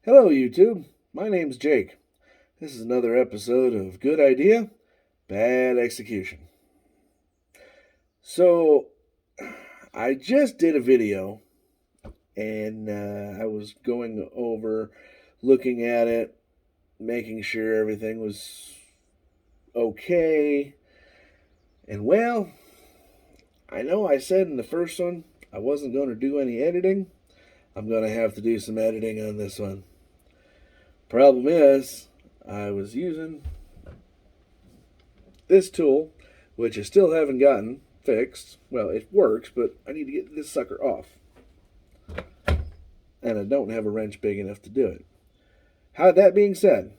Hello, YouTube. My name's Jake. This is another episode of Good Idea, Bad Execution. So, I just did a video and I was going over, looking at it, making sure everything was okay. And well, I know I said in the first one I wasn't going to do any editing. I'm going to have to do some editing on this one. Problem is, I was using this tool, which I still haven't gotten fixed. Well, it works, but I need to get this sucker off. And I don't have a wrench big enough to do it. That being said,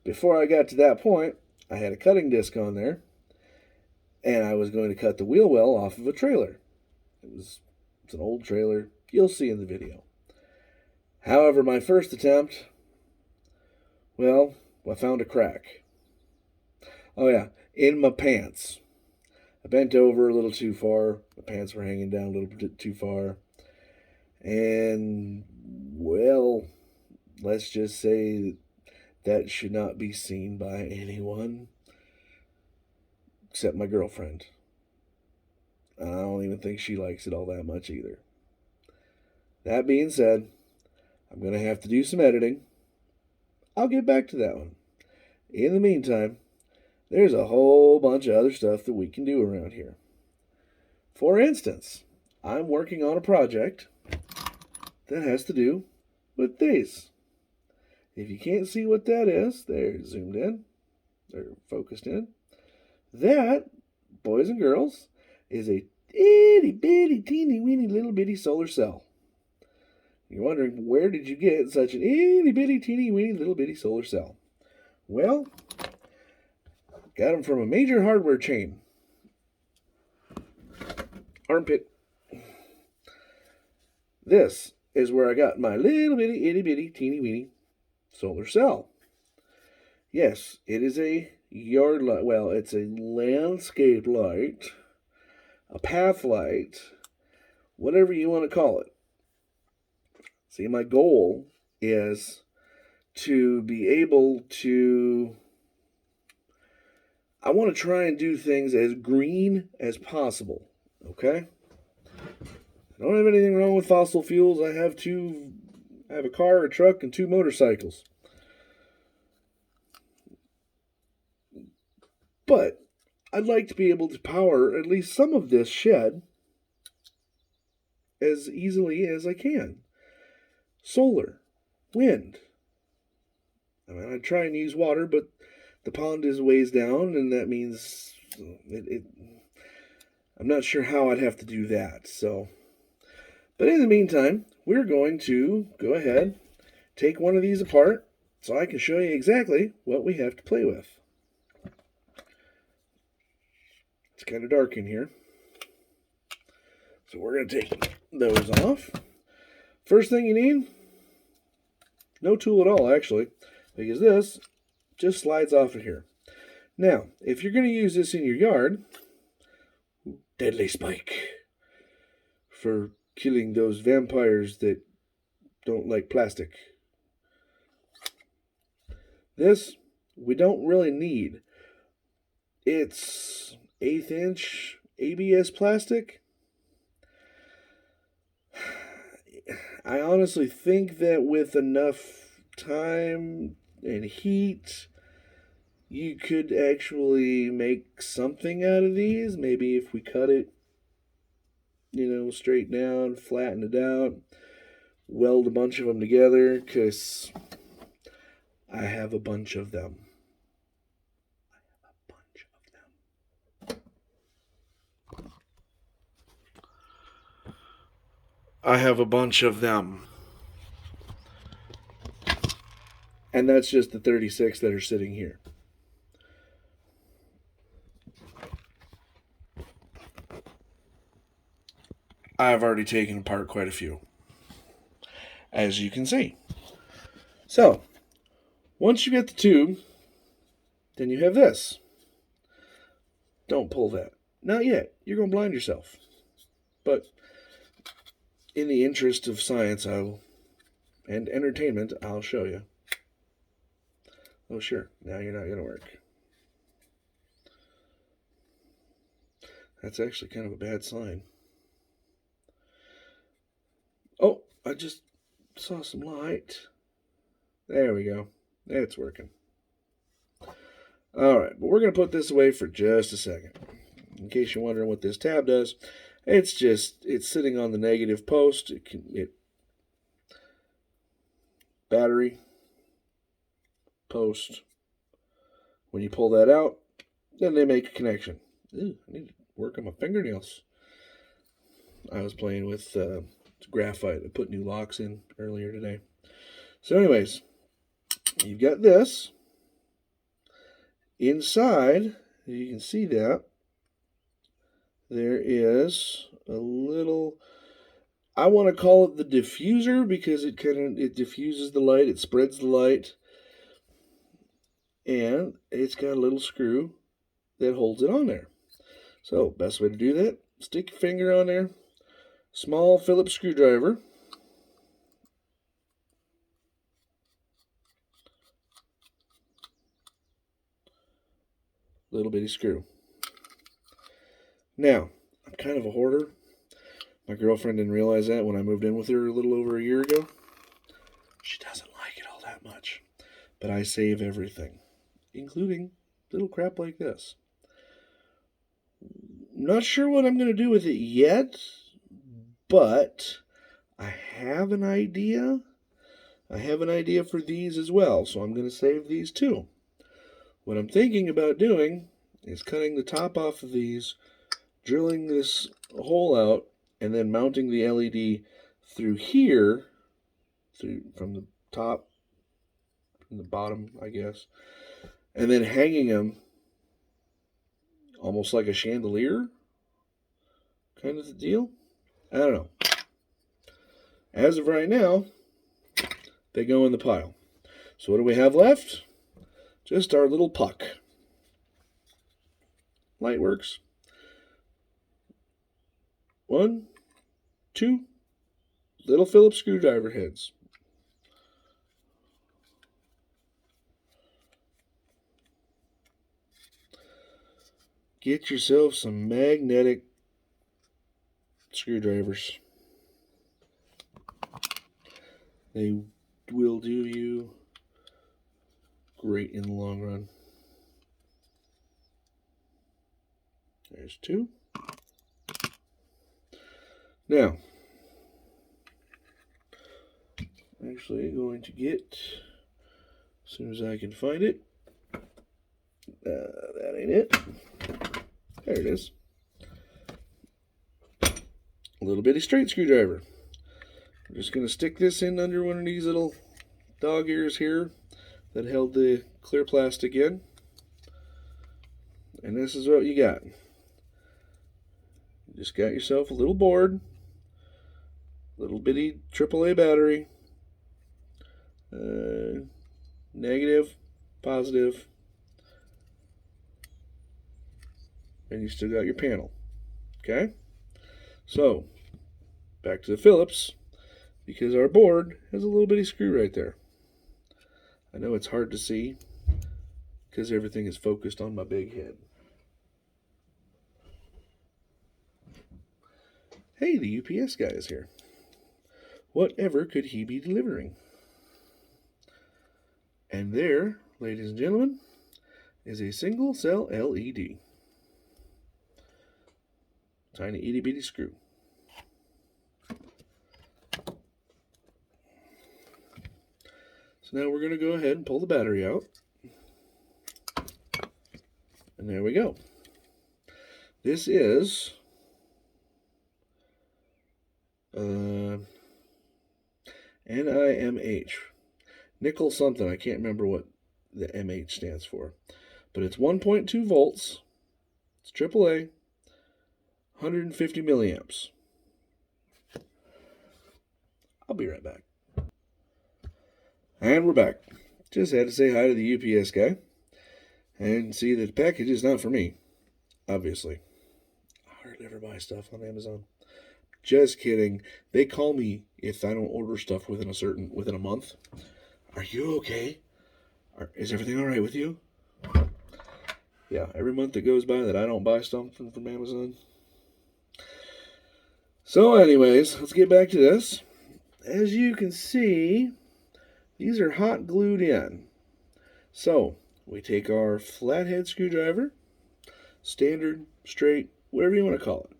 before I got to that point, I had a cutting disc on there, and I was going to cut the wheel well off of a trailer. It's an old trailer. You'll see in the video. However, my first attempt, well, I found a crack. Oh yeah, in my pants. I bent over a little too far. My pants were hanging down a little bit too far. And, well, let's just say that should not be seen by anyone except my girlfriend. I don't even think she likes it all that much either. That being said, I'm going to have to do some editing. I'll get back to that one. In the meantime, there's a whole bunch of other stuff that we can do around here. For instance, I'm working on a project that has to do with these. If you can't see what that is, they're zoomed in, they're focused in. That, boys and girls, is a itty bitty teeny weeny little bitty solar cell. You're wondering, where did you get such an itty bitty teeny weeny little bitty solar cell? Well, got them from a major hardware chain. Armpit. This is where I got my little bitty itty bitty teeny weeny solar cell. Yes, it is a yard light. Well, it's a landscape light, a path light, whatever you want to call it. See, my goal is to be able to. I want to try and do things as green as possible. Okay? I don't have anything wrong with fossil fuels. I have a car, a truck, and 2 motorcycles. But I'd like to be able to power at least some of this shed as easily as I can. Solar, wind. I mean, I try and use water, but the pond is ways down, and that means I'm not sure how I'd have to do that. So, but in the meantime, we're going to go ahead, take one of these apart, so I can show you exactly what we have to play with. It's kind of dark in here, so we're going to take those off. First thing you need, no tool at all actually, because this just slides off of here. Now, if you're going to use this in your yard, deadly spike for killing those vampires that don't like plastic. This we don't really need. It's 1/8 inch ABS plastic. I honestly think that with enough time and heat, you could actually make something out of these. Maybe if we cut it, straight down, flatten it out, weld a bunch of them together, because I have a bunch of them. I have a bunch of them. And that's just the 36 that are sitting here. I've already taken apart quite a few, as you can see. So, once you get the tube, then you have this. Don't pull that. Not yet. You're going to blind yourself. But in the interest of science, I will and entertainment, I'll show you. Oh, sure. Now you're not going to work. That's actually kind of a bad sign. Oh, I just saw some light. There we go. It's working. All right, but we're going to put this away for just a second. In case you're wondering what this tab does, it's sitting on the negative post. Battery, post. When you pull that out, then they make a connection. Ew, I need to work on my fingernails. I was playing with graphite. I put new locks in earlier today. So anyways, you've got this. Inside, you can see that there is a little, I want to call it the diffuser because it diffuses the light, it spreads the light, and it's got a little screw that holds it on there. So, best way to do that, stick your finger on there, small Phillips screwdriver, little bitty screw. Now, I'm kind of a hoarder. My girlfriend didn't realize that when I moved in with her a little over a year ago. She doesn't like it all that much. But I save everything, including little crap like this. Not sure what I'm going to do with it yet, but I have an idea. I have an idea for these as well, so I'm going to save these too. What I'm thinking about doing is cutting the top off of these, drilling this hole out, and then mounting the LED through here, from the top, from the bottom, I guess, and then hanging them almost like a chandelier kind of the deal. I don't know. As of right now, they go in the pile. So what do we have left? Just our little puck. Light works. 1, 2 little Phillips screwdriver heads. Get yourself some magnetic screwdrivers. They will do you great in the long run. There's 2. Now, actually going to get, as soon as I can find it, that ain't it. There it is. A little bitty straight screwdriver. I'm just going to stick this in under one of these little dog ears here that held the clear plastic in. And this is what you got. You just got yourself a little board, little bitty AAA battery, negative, positive, and you still got your panel. Okay? So, back to the Phillips, because our board has a little bitty screw right there. I know it's hard to see because everything is focused on my big head. Hey, the UPS guy is here. Whatever could he be delivering? And there, ladies and gentlemen, is a single cell LED. Tiny itty bitty screw. So now we're going to go ahead and pull the battery out. And there we go. This is NIMH. Nickel something. I can't remember what the MH stands for. But it's 1.2 volts. It's AAA. 150 milliamps. I'll be right back. And we're back. Just had to say hi to the UPS guy. And see that the package is not for me. Obviously. I hardly ever buy stuff on Amazon. Just kidding. They call me if I don't order stuff within a month. Are you okay? Is everything all right with you? Yeah, every month that goes by that I don't buy something from Amazon. So, anyways, let's get back to this. As you can see, these are hot glued in. So, we take our flathead screwdriver, standard, straight, whatever you want to call it.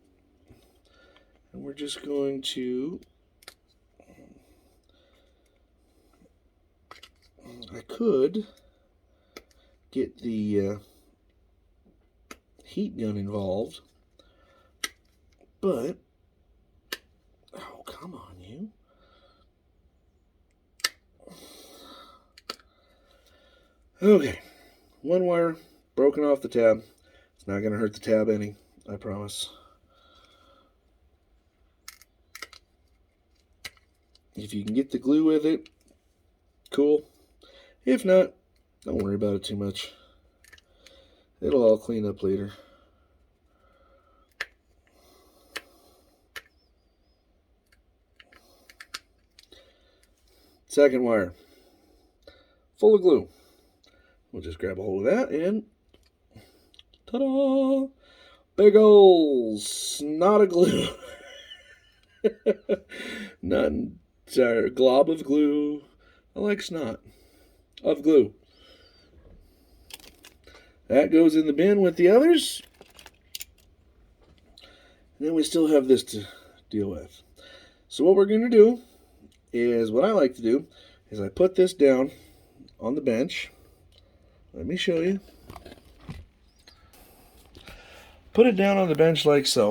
And we're just going to... I could get the heat gun involved, but... Oh, come on, you. Okay, one wire broken off the tab. It's not going to hurt the tab any, I promise. If you can get the glue with it, cool. If not, don't worry about it too much. It'll all clean up later. Second wire, full of glue. We'll just grab a hold of that and ta-da! Big ol' snot of glue. Sorry, glob of glue. I like snot of glue. That goes in the bin with the others. And then we still have this to deal with. So what we're going to do is, what I like to do, is I put this down on the bench. Let me show you. Put it down on the bench like so.